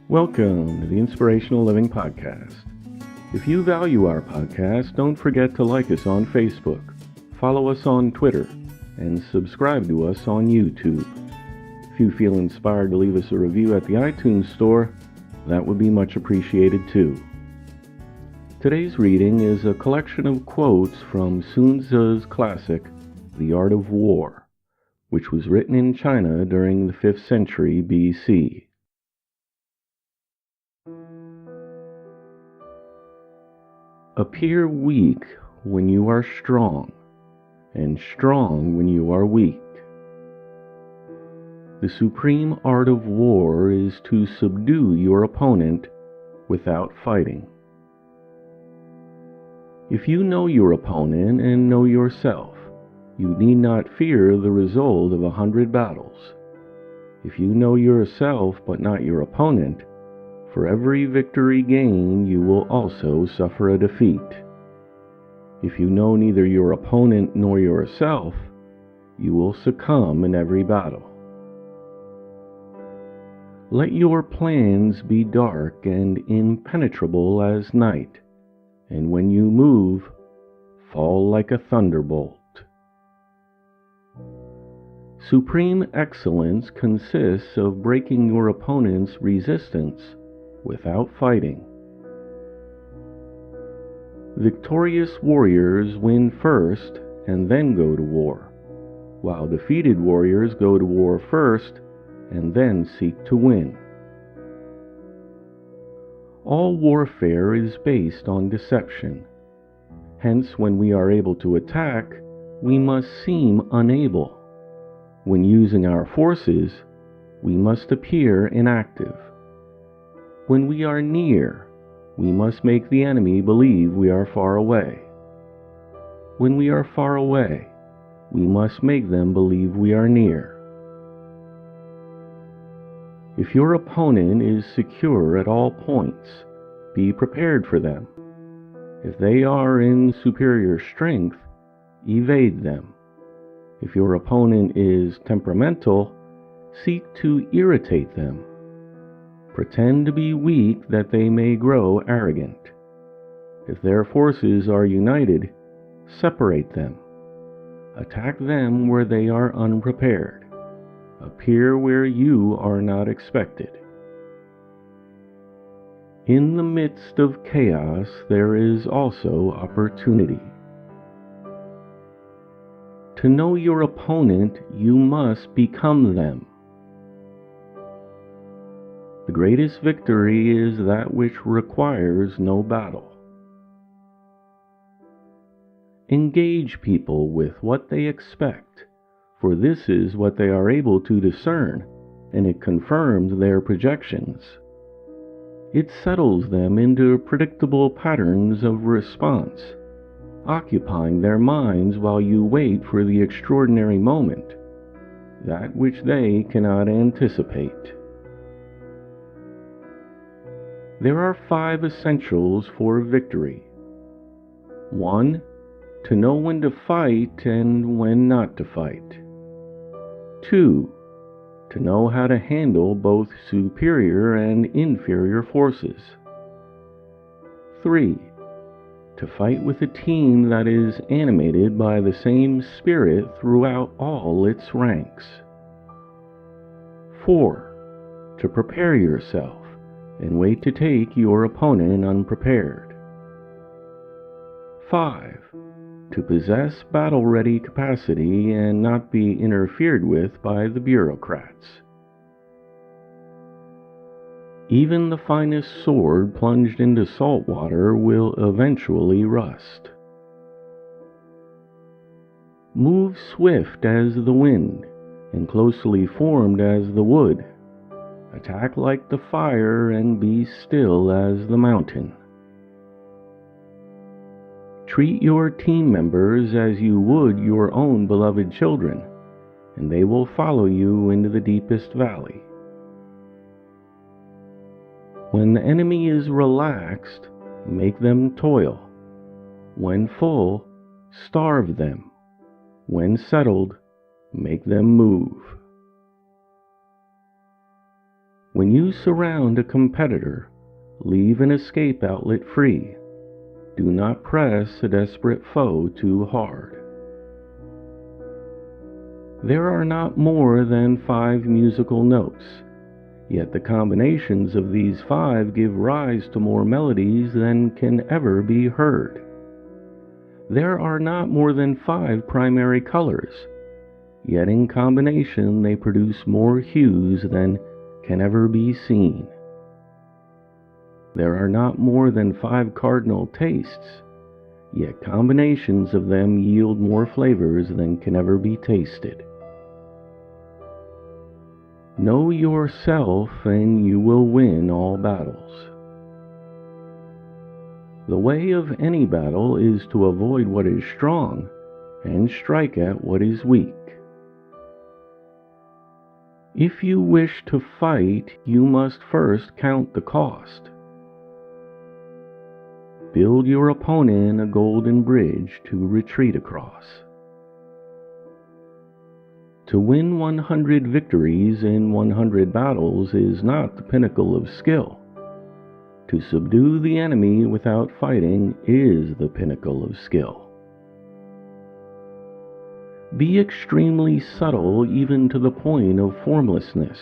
Welcome to the Inspirational Living Podcast. If you value our podcast, don't forget to like us on Facebook, follow us on Twitter, and subscribe to us on YouTube. If you feel inspired to leave us a review at the iTunes Store, that would be much appreciated too. Today's reading is a collection of quotes from Sun Tzu's classic, The Art of War, which was written in China during the 5th century BC. Appear weak when you are strong, and strong when you are weak. The supreme art of war is to subdue your opponent without fighting. If you know your opponent and know yourself, you need not fear the result of 100 battles. If you know yourself but not your opponent, for every victory gained, you will also suffer a defeat. If you know neither your opponent nor yourself, you will succumb in every battle. Let your plans be dark and impenetrable as night, and when you move, fall like a thunderbolt. Supreme excellence consists of breaking your opponent's resistance without fighting. Victorious warriors win first and then go to war, while defeated warriors go to war first and then seek to win. All warfare is based on deception. Hence, when we are able to attack, we must seem unable. When using our forces, we must appear inactive. When we are near, we must make the enemy believe we are far away. When we are far away, we must make them believe we are near. If your opponent is secure at all points, be prepared for them. If they are in superior strength, evade them. If your opponent is temperamental, seek to irritate them. Pretend to be weak that they may grow arrogant. If their forces are united, separate them. Attack them where they are unprepared. Appear where you are not expected. In the midst of chaos, there is also opportunity. To know your opponent, you must become them. The greatest victory is that which requires no battle. Engage people with what they expect, for this is what they are able to discern, and it confirms their projections. It settles them into predictable patterns of response, occupying their minds while you wait for the extraordinary moment, that which they cannot anticipate. There are 5 essentials for victory. 1. To know when to fight and when not to fight. 2. To know how to handle both superior and inferior forces. 3. To fight with a team that is animated by the same spirit throughout all its ranks. 4. To prepare yourself and wait to take your opponent unprepared. 5. To possess battle-ready capacity and not be interfered with by the bureaucrats. Even the finest sword plunged into salt water will eventually rust. Move swift as the wind and closely formed as the wood. Attack like the fire and be still as the mountain. Treat your team members as you would your own beloved children, and they will follow you into the deepest valley. When the enemy is relaxed, make them toil. When full, starve them. When settled, make them move. When you surround a competitor, leave an escape outlet free. Do not press a desperate foe too hard. There are not more than 5 musical notes, yet the combinations of these 5 give rise to more melodies than can ever be heard. There are not more than 5 primary colors, yet in combination they produce more hues than can ever be seen. There are not more than 5 cardinal tastes, yet combinations of them yield more flavors than can ever be tasted. Know yourself and you will win all battles. The way of any battle is to avoid what is strong and strike at what is weak. If you wish to fight, you must first count the cost. Build your opponent a golden bridge to retreat across. To win 100 victories in 100 battles is not the pinnacle of skill. To subdue the enemy without fighting is the pinnacle of skill. Be extremely subtle even to the point of formlessness.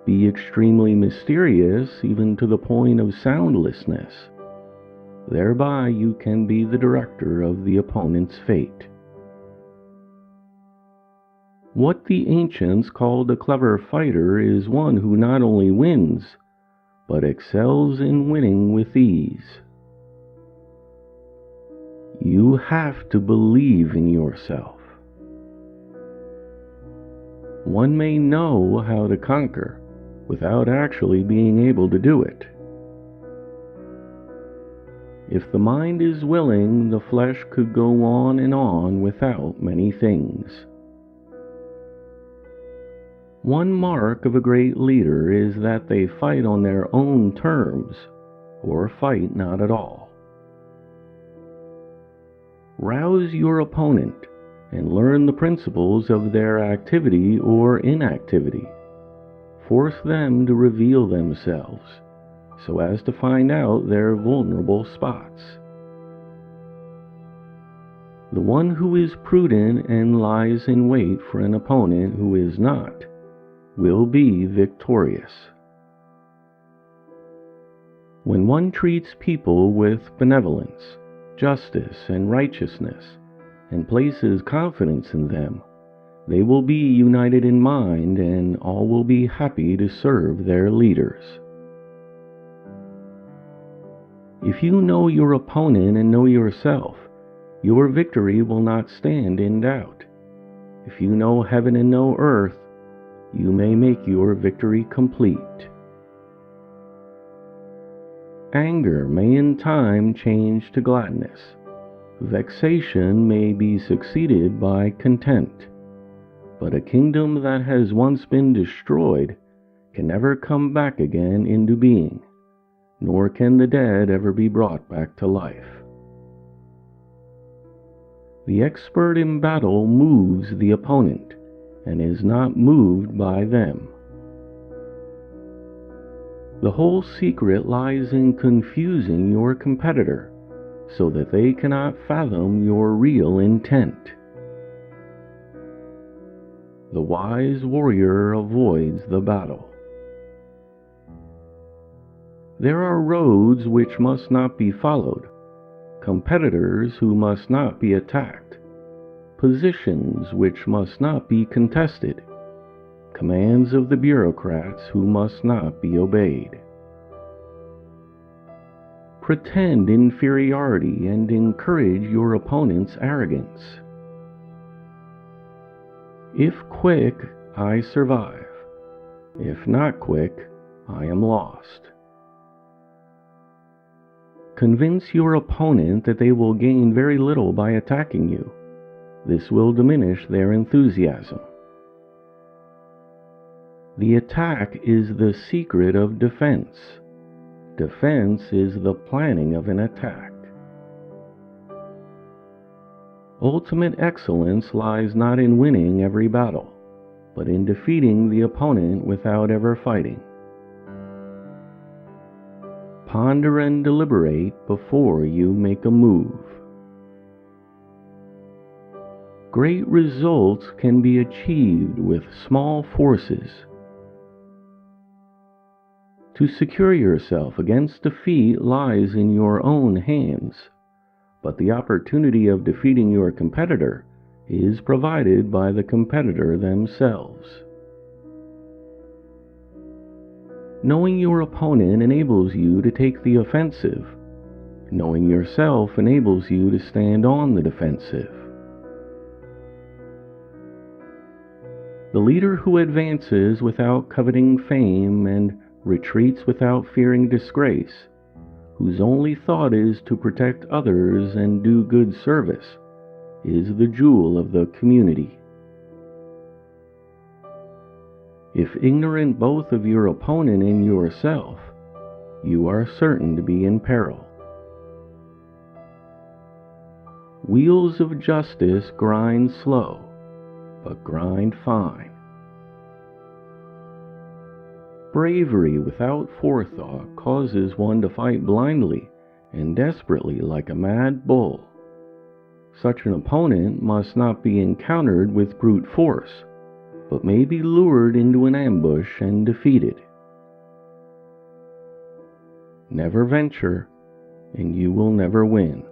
Be extremely mysterious even to the point of soundlessness. Thereby you can be the director of the opponent's fate. What the ancients called a clever fighter is one who not only wins, but excels in winning with ease. You have to believe in yourself. One may know how to conquer without actually being able to do it. If the mind is willing, the flesh could go on without many things. One mark of a great leader is that they fight on their own terms, or fight not at all. Rouse your opponent and learn the principles of their activity or inactivity. Force them to reveal themselves, so as to find out their vulnerable spots. The one who is prudent and lies in wait for an opponent who is not, will be victorious. When one treats people with benevolence, justice, and righteousness, and places confidence in them, they will be united in mind, and all will be happy to serve their leaders. If you know your opponent and know yourself, your victory will not stand in doubt. If you know heaven and know earth, you may make your victory complete. Anger may in time change to gladness. Vexation may be succeeded by content. But a kingdom that has once been destroyed can never come back again into being, nor can the dead ever be brought back to life. The expert in battle moves the opponent, and is not moved by them. The whole secret lies in confusing your competitor, so that they cannot fathom your real intent. The wise warrior avoids the battle. There are roads which must not be followed, competitors who must not be attacked, positions which must not be contested, commands of the bureaucrats who must not be obeyed. Pretend inferiority and encourage your opponent's arrogance. If quick, I survive. If not quick, I am lost. Convince your opponent that they will gain very little by attacking you. This will diminish their enthusiasm. The attack is the secret of defense. Defense is the planning of an attack. Ultimate excellence lies not in winning every battle, but in defeating the opponent without ever fighting. Ponder and deliberate before you make a move. Great results can be achieved with small forces. To secure yourself against defeat lies in your own hands, but the opportunity of defeating your competitor is provided by the competitor themselves. Knowing your opponent enables you to take the offensive. Knowing yourself enables you to stand on the defensive. The leader who advances without coveting fame and retreats without fearing disgrace, whose only thought is to protect others and do good service, is the jewel of the community. If ignorant both of your opponent and yourself, you are certain to be in peril. Wheels of justice grind slow, but grind fine. Bravery without forethought causes one to fight blindly and desperately like a mad bull. Such an opponent must not be encountered with brute force, but may be lured into an ambush and defeated. Never venture, and you will never win.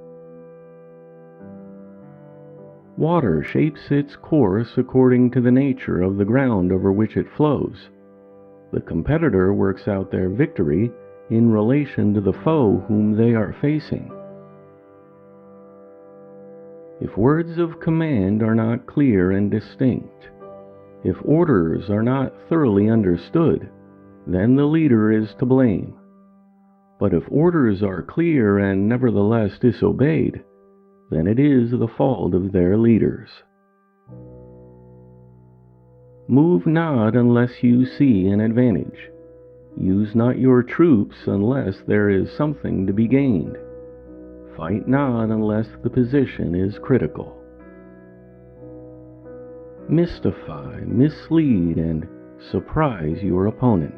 Water shapes its course according to the nature of the ground over which it flows. The competitor works out their victory in relation to the foe whom they are facing. If words of command are not clear and distinct, if orders are not thoroughly understood, then the leader is to blame. But if orders are clear and nevertheless disobeyed, then it is the fault of their leaders. Move not unless you see an advantage. Use not your troops unless there is something to be gained. Fight not unless the position is critical. Mystify, mislead, and surprise your opponent.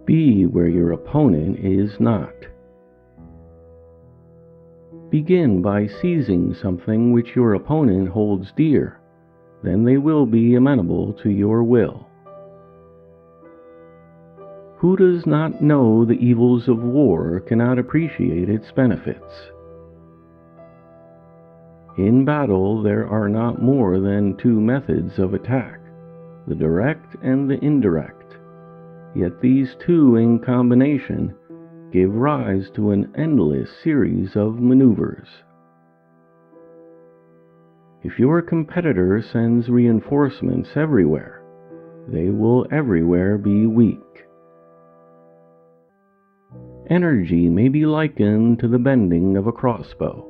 Be where your opponent is not. Begin by seizing something which your opponent holds dear. Then they will be amenable to your will. Who does not know the evils of war cannot appreciate its benefits. In battle there are not more than two methods of attack, the direct and the indirect. Yet these two in combination give rise to an endless series of maneuvers. If your competitor sends reinforcements everywhere, they will everywhere be weak. Energy may be likened to the bending of a crossbow,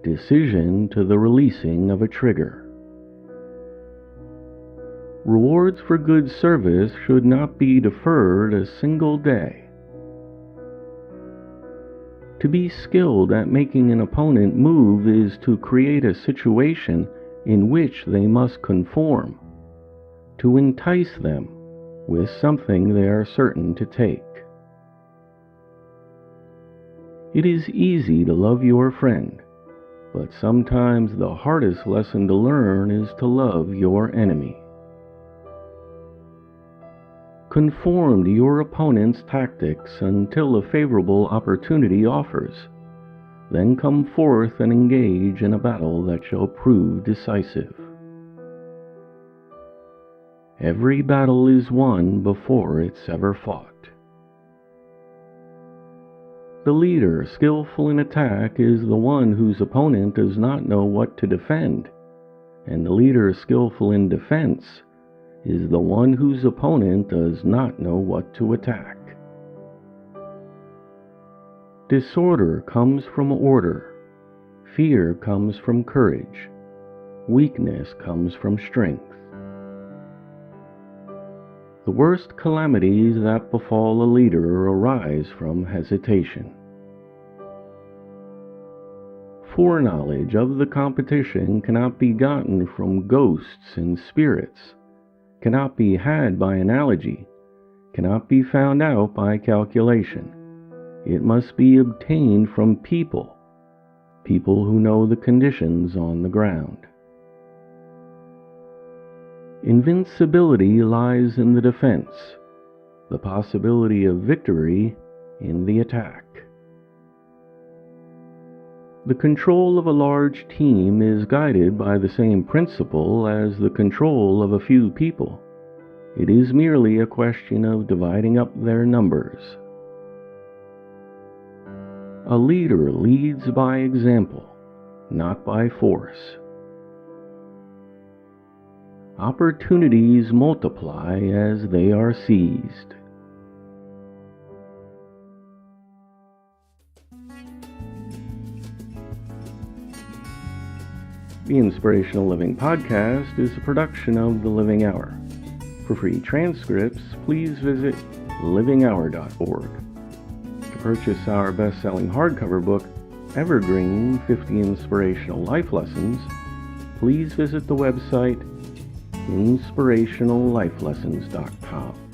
decision to the releasing of a trigger. Rewards for good service should not be deferred a single day. To be skilled at making an opponent move is to create a situation in which they must conform, to entice them with something they are certain to take. It is easy to love your friend, but sometimes the hardest lesson to learn is to love your enemy. Conform to your opponent's tactics until a favorable opportunity offers. Then come forth and engage in a battle that shall prove decisive. Every battle is won before it's ever fought. The leader skillful in attack is the one whose opponent does not know what to defend, and the leader skillful in defense is the one whose opponent does not know what to attack. Disorder comes from order. Fear comes from courage. Weakness comes from strength. The worst calamities that befall a leader arise from hesitation. Foreknowledge of the competition cannot be gotten from ghosts and spirits, cannot be had by analogy, cannot be found out by calculation. It must be obtained from people who know the conditions on the ground. Invincibility lies in the defense, the possibility of victory in the attack. The control of a large team is guided by the same principle as the control of a few people. It is merely a question of dividing up their numbers. A leader leads by example, not by force. Opportunities multiply as they are seized. The Inspirational Living podcast is a production of The Living Hour. For free transcripts, please visit livinghour.org. To purchase our best-selling hardcover book, Evergreen 50 Inspirational Life Lessons, please visit the website inspirationallifelessons.com.